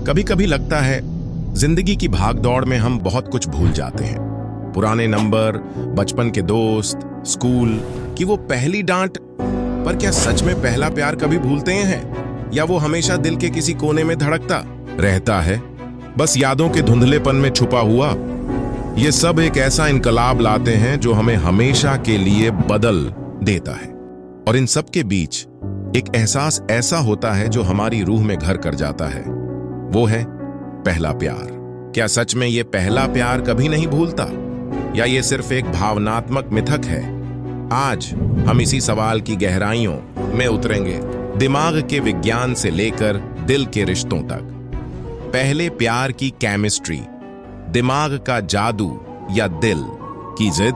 कभी कभी लगता है जिंदगी की भागदौड़ में हम बहुत कुछ भूल जाते हैं। पुराने नंबर, बचपन के दोस्त, स्कूल की वो पहली डांट। पर क्या सच में पहला प्यार कभी भूलते हैं, या वो हमेशा दिल के किसी कोने में धड़कता रहता है, बस यादों के धुंधलेपन में छुपा हुआ? ये सब एक ऐसा इनकलाब लाते हैं जो हमें हमेशा के लिए बदल देता है। और इन सब के बीच एक एहसास ऐसा होता है जो हमारी रूह में घर कर जाता है, वो है पहला प्यार। क्या सच में ये पहला प्यार कभी नहीं भूलता, या ये सिर्फ एक भावनात्मक मिथक है? आज हम इसी सवाल की गहराइयों में उतरेंगे, दिमाग के विज्ञान से लेकर दिल के रिश्तों तक। पहले प्यार की केमिस्ट्री, दिमाग का जादू या दिल की जिद।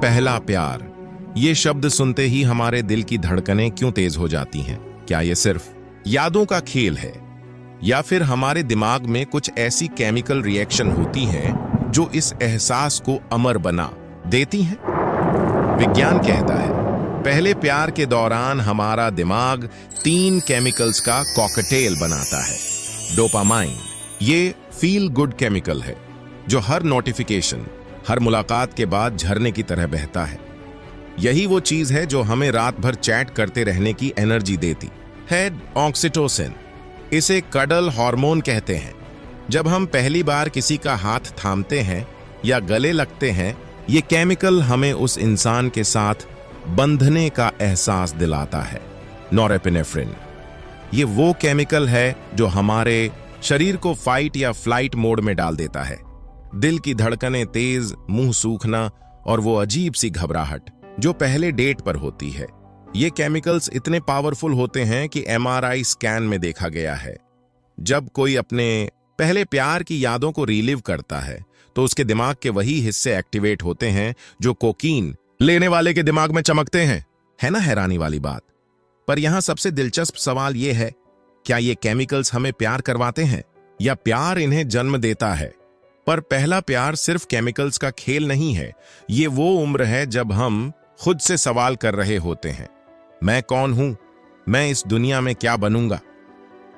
पहला प्यार, ये शब्द सुनते ही हमारे दिल की धड़कनें क्यों तेज हो जाती हैं? क्या ये सिर्फ यादों का खेल है, या फिर हमारे दिमाग में कुछ ऐसी केमिकल रिएक्शन होती हैं जो इस एहसास को अमर बना देती हैं? विज्ञान कहता है पहले प्यार के दौरान हमारा दिमाग 3 केमिकल्स का कॉकटेल बनाता है। डोपामाइन, ये फील गुड केमिकल है जो हर नोटिफिकेशन, हर मुलाकात के बाद झरने की तरह बहता है। यही वो चीज है जो हमें रात भर चैट करते रहने की एनर्जी देती है। ऑक्सीटोसिन, इसे कडल हार्मोन कहते हैं। जब हम पहली बार किसी का हाथ थामते हैं या गले लगते हैं, ये केमिकल हमें उस इंसान के साथ बंधने का एहसास दिलाता है। नॉरेपिनेफ्रिन, ये वो केमिकल है जो हमारे शरीर को फाइट या फ्लाइट मोड में डाल देता है। दिल की धड़कनें तेज, मुंह सूखना और वो अजीब सी घबराहट जो पहले डेट पर होती है। ये केमिकल्स इतने पावरफुल होते हैं कि एमआरआई स्कैन में देखा गया है। जब कोई अपने पहले प्यार की यादों को रिलीव करता है तो उसके दिमाग के वही हिस्से एक्टिवेट होते हैं जो कोकीन लेने वाले के दिमाग में चमकते हैं। है ना हैरानी वाली बात? पर यहां सबसे दिलचस्प सवाल यह है, क्या ये केमिकल्स हमें प्यार करवाते हैं या प्यार इन्हें जन्म देता है? पर पहला प्यार सिर्फ केमिकल्स का खेल नहीं है। ये वो उम्र है जब हम खुद से सवाल कर रहे होते हैं, मैं कौन हूं, मैं इस दुनिया में क्या बनूंगा?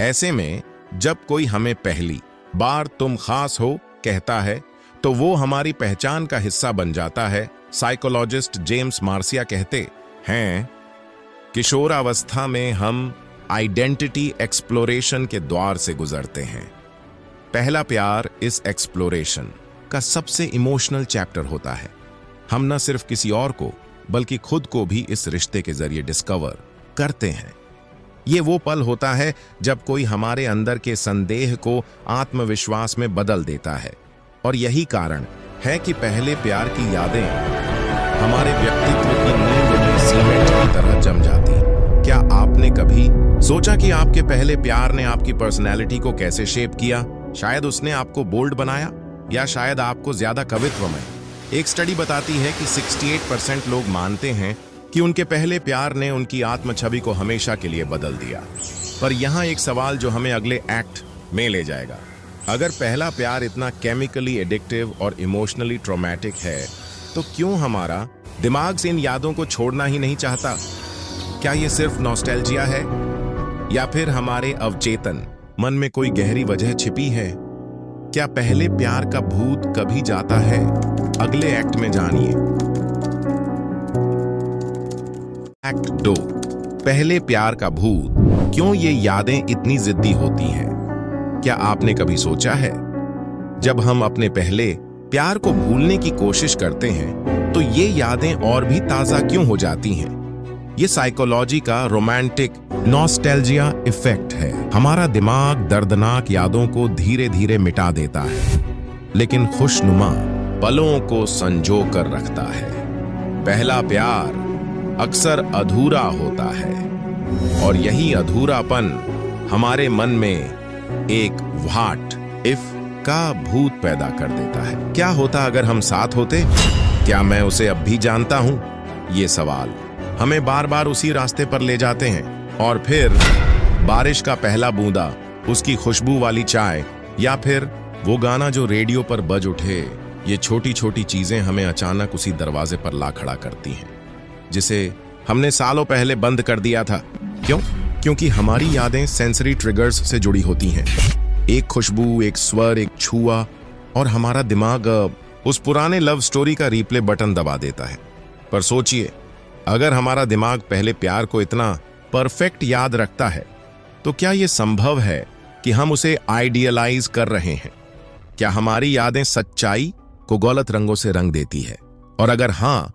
ऐसे में जब कोई हमें पहली बार तुम खास हो कहता है तो वो हमारी पहचान का हिस्सा बन जाता है। साइकोलॉजिस्ट जेम्स मार्सिया कहते हैं, किशोरावस्था में हम आइडेंटिटी एक्सप्लोरेशन के द्वार से गुजरते हैं। पहला प्यार इस एक्सप्लोरेशन का सबसे इमोशनल चैप्टर होता है। हम न सिर्फ किसी और को बल्कि खुद को भी इस रिश्ते के जरिए डिस्कवर करते हैं। ये वो पल होता है जब कोई हमारे अंदर के संदेह को आत्मविश्वास में बदल देता है। और यही कारण है कि पहले प्यार की यादें हमारे व्यक्तित्व की नींव में सीमेंट की तरह जम जाती हैं। क्या आपने कभी सोचा कि आपके पहले प्यार ने आपकी पर्सनैलिटी को कैसे शेप किया? शायद उसने आपको बोल्ड बनाया, या शायद आपको ज्यादा कवित्वमय। एक स्टडी बताती है कि 68% लोग मानते हैं कि उनके पहले प्यार ने उनकी आत्म छवि को हमेशा के लिए बदल दिया। पर यहाँ एक सवाल जो हमें अगले एक्ट में ले जाएगा। अगर पहला प्यार इतना केमिकली एडिक्टिव और इमोशनली ट्रॉमेटिक है, तो क्यों हमारा दिमाग से इन यादों को छोड़ना ही नहीं चाहता? क्या ये सिर्फ नॉस्टैल्जिया है, या फिर हमारे अवचेतन मन में कोई गहरी वजह छिपी है? क्या पहले प्यार का भूत कभी जाता है? अगले एक्ट में जानिए। एक्ट 2, पहले प्यार का भूत। क्यों ये यादें इतनी जिद्दी होती हैं? क्या आपने कभी सोचा है, जब हम अपने पहले प्यार को भूलने की कोशिश करते हैं तो ये यादें और भी ताजा क्यों हो जाती हैं? ये साइकोलॉजी का रोमांटिक नॉस्टैल्जिया इफेक्ट है। हमारा दिमाग दर्दनाक यादों को धीरे धीरे मिटा देता है, लेकिन खुशनुमा पलों को संजो कर रखता है। पहला प्यार अक्सर अधूरा होता है, और यही अधूरापन हमारे मन में एक व्हाट इफ का भूत पैदा कर देता है। क्या होता अगर हम साथ होते? क्या मैं उसे अब भी जानता हूं? ये सवाल हमें बार बार उसी रास्ते पर ले जाते हैं। और फिर बारिश का पहला बूंदा, उसकी खुशबू वाली चाय, या फिर वो गाना जो रेडियो पर बज उठे, ये छोटी छोटी चीजें हमें अचानक उसी दरवाजे पर ला खड़ा करती हैं जिसे हमने सालों पहले बंद कर दिया था। क्यों? क्योंकि हमारी यादें सेंसरी ट्रिगर्स से जुड़ी होती हैं। एक खुशबू, एक स्वर, एक छुआ, और हमारा दिमाग उस पुराने लव स्टोरी का रिप्ले बटन दबा देता है। पर सोचिए, अगर हमारा दिमाग पहले प्यार को इतना परफेक्ट याद रखता है, तो क्या यह संभव है कि हम उसे आइडियलाइज कर रहे हैं? क्या हमारी यादें सच्चाई को गलत रंगों से रंग देती है? और अगर हां,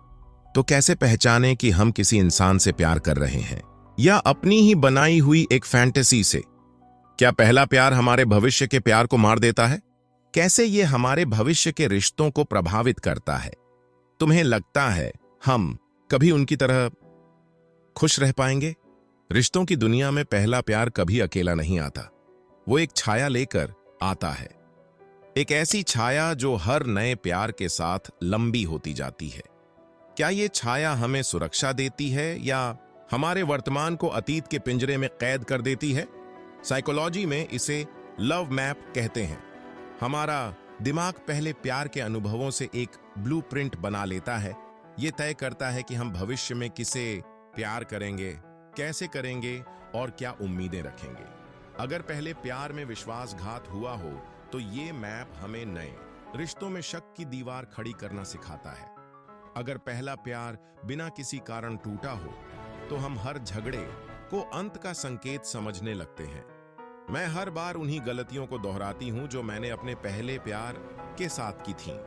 तो कैसे पहचानें कि हम किसी इंसान से प्यार कर रहे हैं या अपनी ही बनाई हुई एक फैंटेसी से? क्या पहला प्यार हमारे भविष्य के प्यार को मार देता है? कैसे ये हमारे भविष्य के रिश्तों को प्रभावित करता है? तुम्हें लगता है हम कभी उनकी तरह खुश रह पाएंगे? रिश्तों की दुनिया में पहला प्यार कभी अकेला नहीं आता। वो एक छाया लेकर आता है, एक ऐसी छाया जो हर नए प्यार के साथ लंबी होती जाती है। क्या ये छाया हमें सुरक्षा देती है या हमारे वर्तमान को अतीत के पिंजरे में कैद कर देती है? साइकोलॉजी में इसे लव मैप कहते हैं। हमारा दिमाग पहले प्यार के अनुभवों से एक ब्लूप्रिंट बना लेता है। ये तय करता है कि हम भविष्य में किसे प्यार करेंगे, कैसे करेंगे और क्या उम्मीदें रखेंगे। अगर पहले प्यार में विश्वासघात हुआ हो, तो ये मैप हमें नए रिश्तों में शक की दीवार खड़ी करना सिखाता है। अगर पहला प्यार बिना किसी कारण टूटा हो, तो हम हर झगड़े को अंत का संकेत समझने लगते हैं। मैं हर बार उन्हीं गलतियों को दोहराती हूं जो मैंने अपने पहले प्यार के साथ की थीं।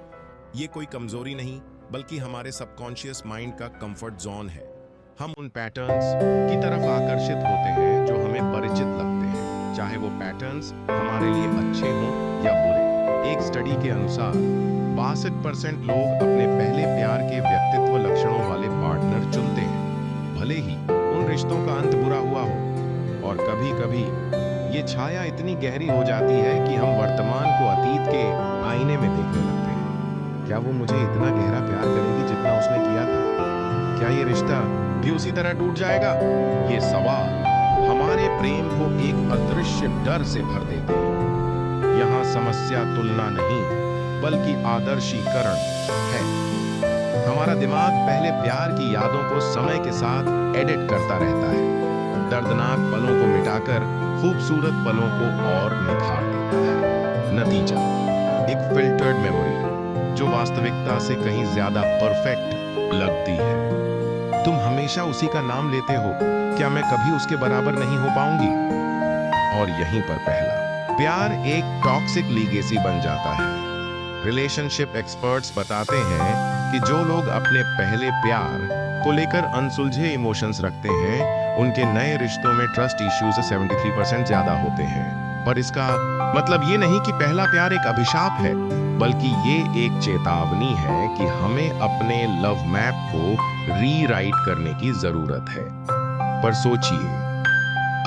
ये कोई कमजोरी नहीं, बल्कि हमारे सबकॉन्शियस माइंड का कंफर्ट जोन है। हम उन पैटर्न्स की तरफ आकर्षित होते हैं जो हमें परिचित लगते हैं, चाहे वो पैटर्न्स हमारे लिए अच्छे हों या बुरे। एक स्टडी के अनुसार 62% लोग अपने पहले प्यार के व्यक्तित्व लक्षणों वाले पार्टनर चुनते हैं, भले ही उन रिश्तों का अंत बुरा हुआ हो। और कभी-कभी ये छाया इतनी गहरी हो जाती है कि हम वर्तमान को अतीत के आईने में देखने लगते हैं। क्या वो मुझे इतना गहरा प्यार करेगी जितना उसने किया था? क्या ये रिश्ता भी उसी तरह टूट जाएगा? ये सवाल हमारे प्रेम को एक अदृश्य डर से भर देते हैं। यहाँ समस्या तुलना नहीं, बल्कि आदर्शीकरण है। हमारा दिमाग पहले प्यार की यादों को समय के साथ एडिट करता रहता है, दर्दनाक पलों को मिटाकर खूबसूरत पलों को और निखार देता है। नतीजा एक फिल्टर्ड मेमोरी जो वास्तविकता से कहीं ज्यादा परफेक्ट लगती है। तुम हमेशा उसी का नाम लेते हो, क्या मैं कभी उसके बराबर नहीं हो पाऊंगी? और यहीं पर पहला प्यार एक टॉक्सिक लीगेसी बन जाता है। रिलेशनशिप एक्सपर्ट्स बताते हैं कि जो लोग अपने पहले प्यार को लेकर अनसुलझे इमोशंस रखते हैं, उनके नए रिश्तों में ट्रस्ट इश्यूज 73% ज्यादा होते हैं। पर इसका मतलब ये नहीं कि पहला प्यार एक अभिशाप है, बल्कि ये एक चेतावनी है कि हमें अपने लव मैप को रीराइट करने की जरूरत है। पर सोचिए,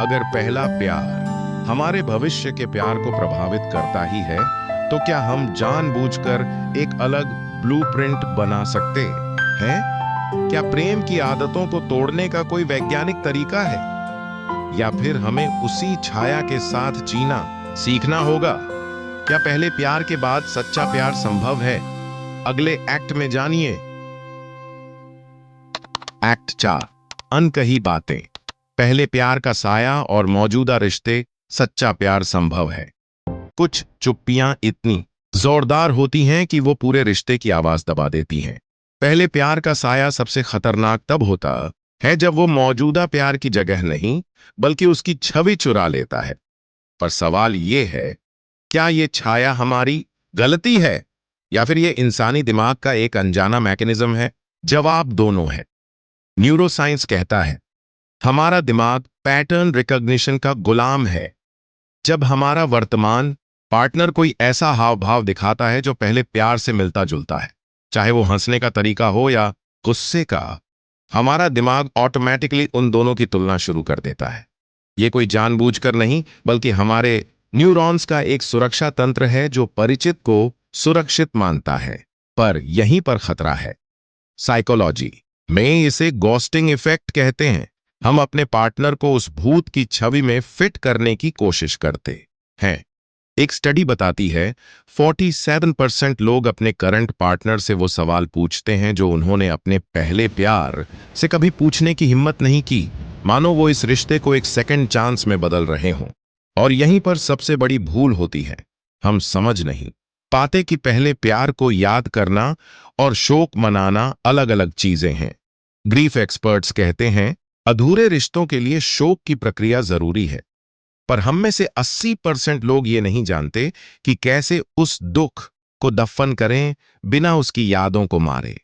अगर पहला प्यार हमारे भविष्य के प्यार को प्रभावित करता ही है, तो क्या हम जानबूझकर एक अलग ब्लूप्रिंट बना सकते हैं? क्या प्रेम की आदतों को तोड़ने का कोई वैज्ञानिक तरीका है, या फिर हमें उसी छाया के साथ जीना सीखना होगा? क्या पहले प्यार के बाद सच्चा प्यार संभव है? अगले एक्ट में जानिए। एक्ट 4, अनकही बातें। पहले प्यार का साया और मौजूदा रिश्ते, सच्चा प्यार संभव है। कुछ चुप्पियां इतनी जोरदार होती हैं कि वो पूरे रिश्ते की आवाज दबा देती हैं। पहले प्यार का साया सबसे खतरनाक तब होता है जब वो मौजूदा प्यार की जगह नहीं, बल्कि उसकी छवि चुरा लेता है। पर सवाल ये है, क्या ये छाया हमारी गलती है या फिर ये इंसानी दिमाग का एक अनजाना मैकेनिज्म है? जवाब दोनों है। न्यूरोसाइंस कहता है हमारा दिमाग पैटर्न रिकॉग्निशन का गुलाम है। जब हमारा वर्तमान पार्टनर कोई ऐसा हाव भाव दिखाता है जो पहले प्यार से मिलता जुलता है, चाहे वो हंसने का तरीका हो या गुस्से का, हमारा दिमाग ऑटोमेटिकली उन दोनों की तुलना शुरू कर देता है। ये कोई जानबूझकर नहीं, बल्कि हमारे न्यूरॉन्स का एक सुरक्षा तंत्र है जो परिचित को सुरक्षित मानता है। पर यहीं पर खतरा है। साइकोलॉजी में इसे घोस्टिंग इफेक्ट कहते हैं। हम अपने पार्टनर को उस भूत की छवि में फिट करने की कोशिश करते हैं। एक स्टडी बताती है 47% लोग अपने करंट पार्टनर से वो सवाल पूछते हैं जो उन्होंने अपने पहले प्यार से कभी पूछने की हिम्मत नहीं की, मानो वो इस रिश्ते को एक सेकंड चांस में बदल रहे हों। और यहीं पर सबसे बड़ी भूल होती है। हम समझ नहीं पाते कि पहले प्यार को याद करना और शोक मनाना अलग अलग चीजें हैं। ग्रीफ एक्सपर्ट्स कहते हैं अधूरे रिश्तों के लिए शोक की प्रक्रिया जरूरी है, पर हम में से 80% लोग ये नहीं जानते कि कैसे उस दुख को दफन करें बिना उसकी यादों को मारे।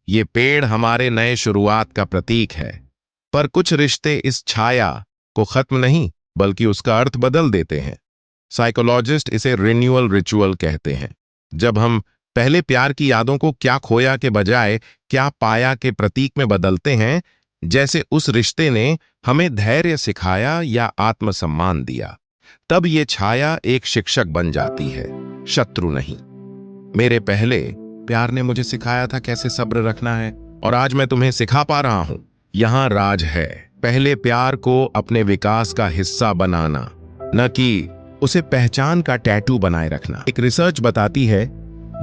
ये पेड़ हमारे नए शुरुआत का प्रतीक है, पर कुछ रिश्ते इस छाया को खत्म नहीं बल्कि उसका अर्थ बदल देते हैं। साइकोलॉजिस्ट इसे रिन्यूअल रिचुअल कहते हैं। जब हम पहले प्यार की यादों को क्या खोया के बजाय क्या पाया के प्रतीक में बदलते हैं, जैसे उस रिश्ते ने हमें धैर्य सिखाया या आत्मसम्मान दिया, तब ये छाया एक शिक्षक बन जाती है, शत्रु नहीं। मेरे पहले प्यार ने मुझे सिखाया था कैसे सब्र रखना है, और आज मैं तुम्हें सिखा पा रहा हूं। यहां राज है पहले प्यार को अपने विकास का हिस्सा बनाना, न कि उसे पहचान का टैटू बनाए रखना। एक रिसर्च बताती है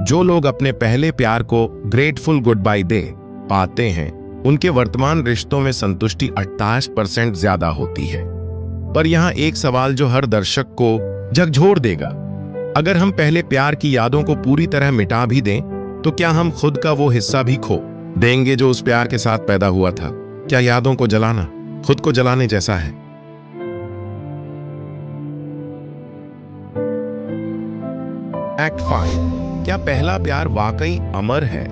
जो लोग अपने पहले प्यार को ग्रेटफुल गुड बाय दे पाते हैं, उनके वर्तमान रिश्तों में संतुष्टि 28% ज्यादा होती है। पर यहां एक सवाल जो हर दर्शक को झकझोर देगा, अगर हम पहले प्यार की यादों को पूरी तरह मिटा भी दें, तो क्या हम खुद का वो हिस्सा भी खो देंगे जो उस प्यार के साथ पैदा हुआ था? क्या यादों को जलाना खुद को जलाने जैसा है? एक्ट 5, क्या पहला प्यार वाकई अमर है?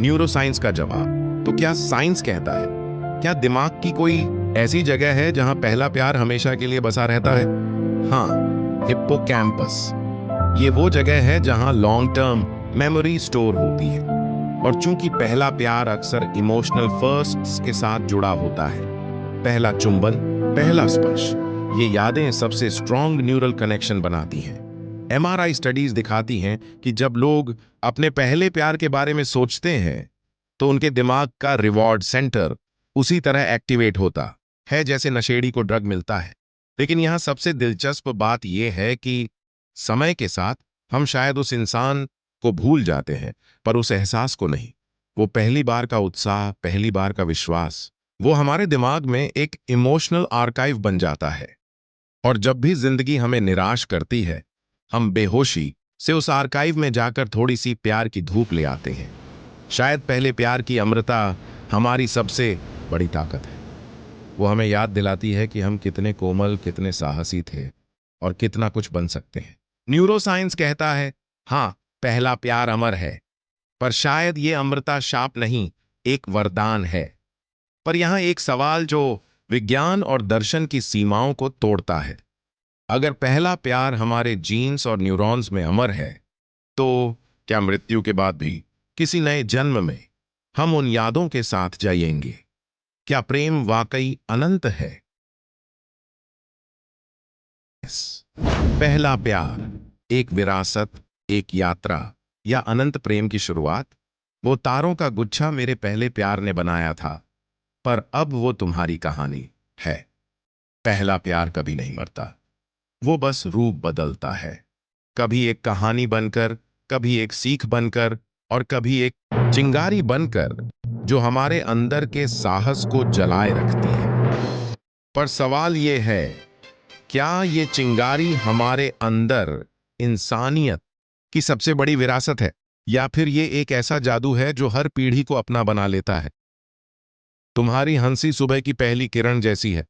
न्यूरोसाइंस का जवाब। तो क्या साइंस कहता है, क्या दिमाग की कोई ऐसी जगह है जहां पहला प्यार हमेशा के लिए बसा रहता है? हाँ, हिप्पोकैम्पस। ये वो जगह है जहां लॉन्ग टर्म मेमोरी स्टोर होती है। और चूंकि पहला प्यार अक्सर इमोशनल फर्स्ट्स के साथ जुड़ा होता है, पहला चुंबन, पहला स्पर्श, ये यादें सबसे स्ट्रॉन्ग न्यूरल कनेक्शन बनाती हैं। एमआरआई स्टडीज दिखाती हैं कि जब लोग अपने पहले प्यार के बारे में सोचते हैं, तो उनके दिमाग का रिवॉर्ड सेंटर उसी तरह एक्टिवेट होता है जैसे नशेड़ी को ड्रग मिलता है। लेकिन यहां सबसे दिलचस्प बात यह है कि समय के साथ हम शायद उस इंसान को भूल जाते हैं, पर उस एहसास को नहीं। वो पहली बार का उत्साह, पहली बार का विश्वास, वो हमारे दिमाग में एक इमोशनल आर्काइव बन जाता है। और जब भी जिंदगी हमें निराश करती है, हम बेहोशी से उस आर्काइव में जाकर थोड़ी सी प्यार की धूप ले आते हैं। शायद पहले प्यार की अमृता हमारी सबसे बड़ी ताकत है। वो हमें याद दिलाती है कि हम कितने कोमल, कितने साहसी थे और कितना कुछ बन सकते हैं। न्यूरोसाइंस कहता है, हाँ, पहला प्यार अमर है, पर शायद ये अमृता शाप नहीं, एक वरदान है। पर यहां एक सवाल जो विज्ञान और दर्शन की सीमाओं को तोड़ता है। अगर पहला प्यार हमारे जीन्स और न्यूरॉन्स में अमर है, तो क्या मृत्यु के बाद भी किसी नए जन्म में हम उन यादों के साथ जाएंगे? क्या प्रेम वाकई अनंत है? पहला प्यार एक विरासत, एक यात्रा, या अनंत प्रेम की शुरुआत? वो तारों का गुच्छा मेरे पहले प्यार ने बनाया था, पर अब वो तुम्हारी कहानी है। पहला प्यार कभी नहीं मरता, वो बस रूप बदलता है। कभी एक कहानी बनकर, कभी एक सीख बनकर, और कभी एक चिंगारी बनकर जो हमारे अंदर के साहस को जलाए रखती है। पर सवाल ये है, क्या ये चिंगारी हमारे अंदर इंसानियत की सबसे बड़ी विरासत है, या फिर ये एक ऐसा जादू है जो हर पीढ़ी को अपना बना लेता है? तुम्हारी हंसी सुबह की पहली किरण जैसी है।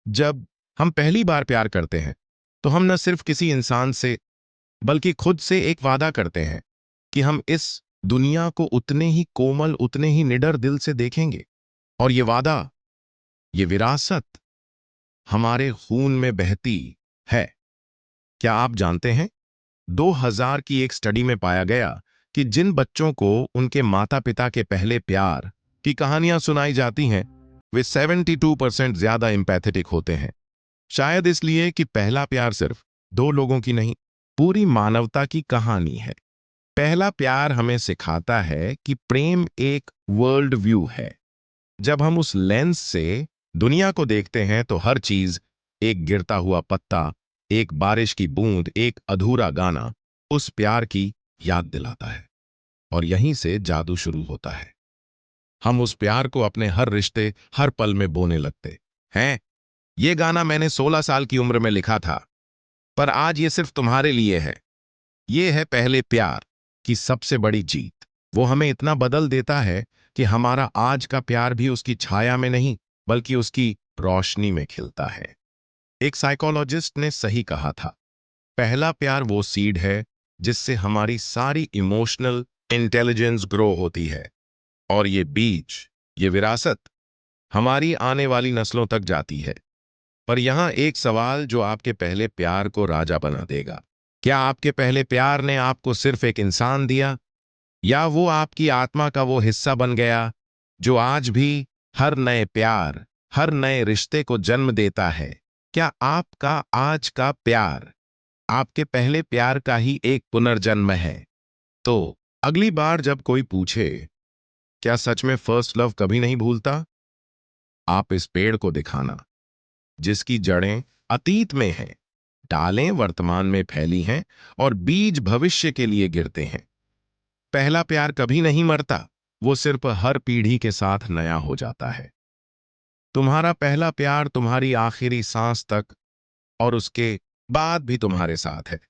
जब हम पहली बार प्यार करते हैं, तो हम न सिर्फ किसी इंसान से बल्कि खुद से एक वादा करते हैं कि हम इस दुनिया को उतने ही कोमल, उतने ही निडर दिल से देखेंगे। और ये वादा, ये विरासत हमारे खून में बहती है। क्या आप जानते हैं, 2000 की एक स्टडी में पाया गया कि जिन बच्चों को उनके माता पिता के पहले प्यार की कहानियां सुनाई जाती हैं, वे 72% ज्यादा एम्पैथेटिक होते हैं। शायद इसलिए कि पहला प्यार सिर्फ दो लोगों की नहीं, पूरी मानवता की कहानी है। पहला प्यार हमें सिखाता है कि प्रेम एक वर्ल्ड व्यू है। जब हम उस लेंस से दुनिया को देखते हैं, तो हर चीज, एक गिरता हुआ पत्ता, एक बारिश की बूंद, एक अधूरा गाना, उस प्यार की याद दिलाता है। और यहीं से जादू शुरू होता है। हम उस प्यार को अपने हर रिश्ते, हर पल में बोने लगते हैं। ये गाना मैंने 16 साल की उम्र में लिखा था। पर आज ये सिर्फ तुम्हारे लिए है। ये है पहले प्यार की सबसे बड़ी जीत। वो हमें इतना बदल देता है कि हमारा आज का प्यार भी उसकी छाया में नहीं, बल्कि उसकी रोशनी में खिलता है। एक साइकोलॉजिस्ट ने सही कहा था, पहला प्यार वो सीड है जिससे हमारी सारी इमोशनल इंटेलिजेंस ग्रो होती है, और ये बीज, ये विरासत हमारी आने वाली नस्लों तक जाती है। पर यहां एक सवाल जो आपके पहले प्यार को राजा बना देगा। क्या आपके पहले प्यार ने आपको सिर्फ एक इंसान दिया, या वो आपकी आत्मा का वो हिस्सा बन गया जो आज भी हर नए प्यार, हर नए रिश्ते को जन्म देता है? क्या आपका आज का प्यार आपके पहले प्यार का ही एक पुनर्जन्म है? तो अगली बार जब कोई पूछे, क्या सच में फर्स्ट लव कभी नहीं भूलता, आप इस पेड़ को दिखाना जिसकी जड़ें अतीत में हैं, डालें वर्तमान में फैली हैं, और बीज भविष्य के लिए गिरते हैं। पहला प्यार कभी नहीं मरता, वो सिर्फ हर पीढ़ी के साथ नया हो जाता है। तुम्हारा पहला प्यार तुम्हारी आखिरी सांस तक और उसके बाद भी तुम्हारे साथ है।